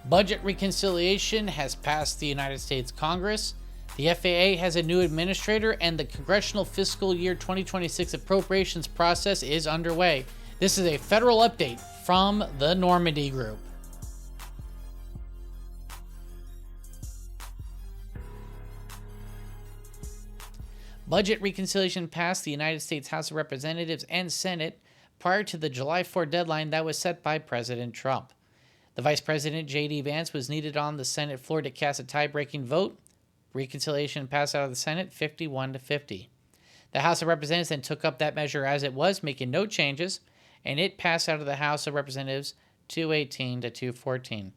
Budget reconciliation has passed the United States Congress. The FAA has a new administrator, and the Congressional Fiscal Year 2026 appropriations process is underway. This is a federal update from the Normandy Group. Budget reconciliation passed the United States House of Representatives and Senate prior to the July 4 deadline that was set by President Trump. The Vice President, J.D. Vance, was needed on the Senate floor to cast a tie-breaking vote. Reconciliation passed out of the Senate 51-50. The House of Representatives then took up that measure as it was, making no changes, and it passed out of the House of Representatives 218-214.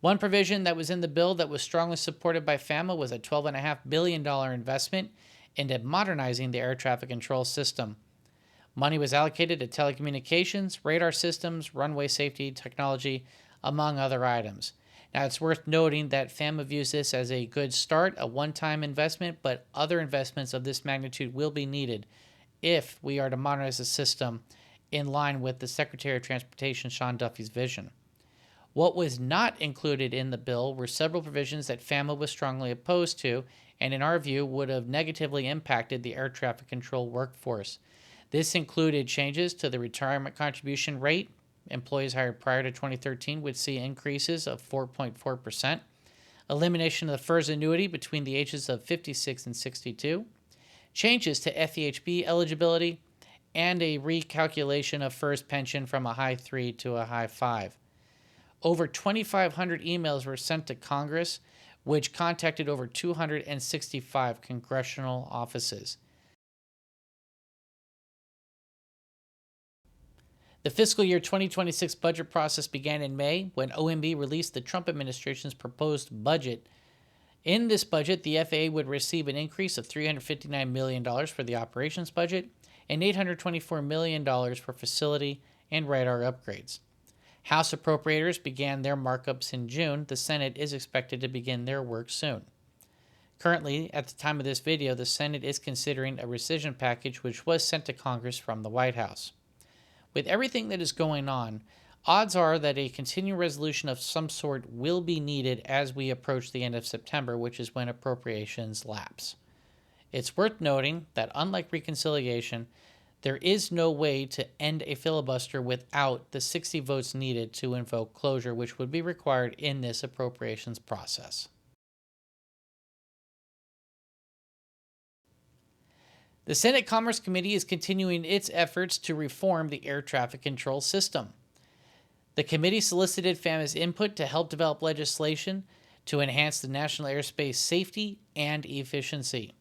One provision that was in the bill that was strongly supported by FAMA was a $12.5 billion investment into modernizing the air traffic control system. Money was allocated to telecommunications, radar systems, runway safety technology, among other items. Now, it's worth noting that FAMA views this as a good start, a one-time investment, but other investments of this magnitude will be needed if we are to modernize the system in line with the Secretary of Transportation, Sean Duffy's vision. What was not included in the bill were several provisions that FAMA was strongly opposed to, and in our view would have negatively impacted the air traffic control workforce. This included changes to the retirement contribution rate. Employees hired prior to 2013 would see increases of 4.4%, elimination of the FERS annuity between the ages of 56 and 62, changes to FEHB eligibility, and a recalculation of FERS pension from a high 3 to a high 5. Over 2,500 emails were sent to Congress, which contacted over 265 congressional offices. The fiscal year 2026 budget process began in May when OMB released the Trump administration's proposed budget. In this budget, the FAA would receive an increase of $359 million for the operations budget and $824 million for facility and radar upgrades. House appropriators began their markups in June. The Senate is expected to begin their work soon. Currently, at the time of this video, the Senate is considering a rescission package which was sent to Congress from the White House. With everything that is going on, odds are that a continuing resolution of some sort will be needed as we approach the end of September, which is when appropriations lapse. It's worth noting that unlike reconciliation, there is no way to end a filibuster without the 60 votes needed to invoke closure, which would be required in this appropriations process. The Senate Commerce Committee is continuing its efforts to reform the air traffic control system. The committee solicited FAMA's input to help develop legislation to enhance the national airspace safety and efficiency.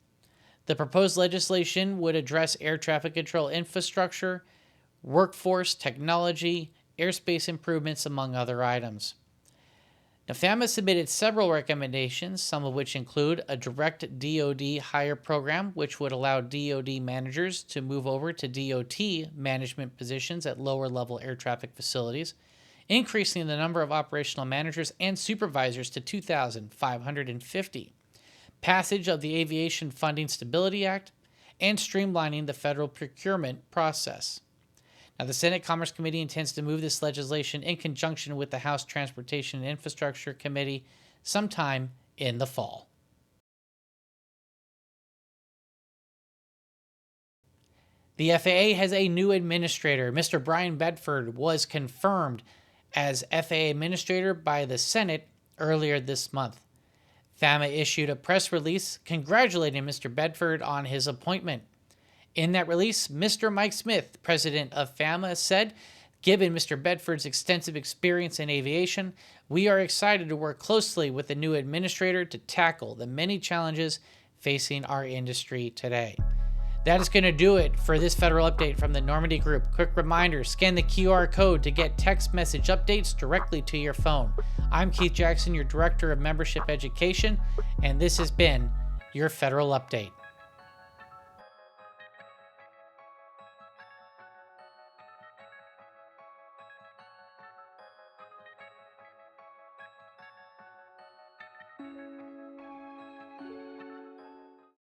The proposed legislation would address air traffic control infrastructure, workforce, technology, airspace improvements, among other items. Now, FAMA submitted several recommendations, some of which include a direct DoD hire program, which would allow DoD managers to move over to DOT management positions at lower-level air traffic facilities, increasing the number of operational managers and supervisors to 2,550, passage of the Aviation Funding Stability Act, and streamlining the federal procurement process. Now, the Senate Commerce Committee intends to move this legislation in conjunction with the House Transportation and Infrastructure Committee sometime in the fall. The FAA has a new administrator. Mr. Brian Bedford was confirmed as FAA administrator by the Senate earlier this month. FAMA issued a press release congratulating Mr. Bedford on his appointment. In that release, Mr. Mike Smith, president of FAMA, said, "Given Mr. Bedford's extensive experience in aviation, we are excited to work closely with the new administrator to tackle the many challenges facing our industry today." That is going to do it for this federal update from the Normandy Group. Quick reminder, scan the QR code to get text message updates directly to your phone. I'm Keith Jackson, your Director of Membership Education, and this has been your Federal Update.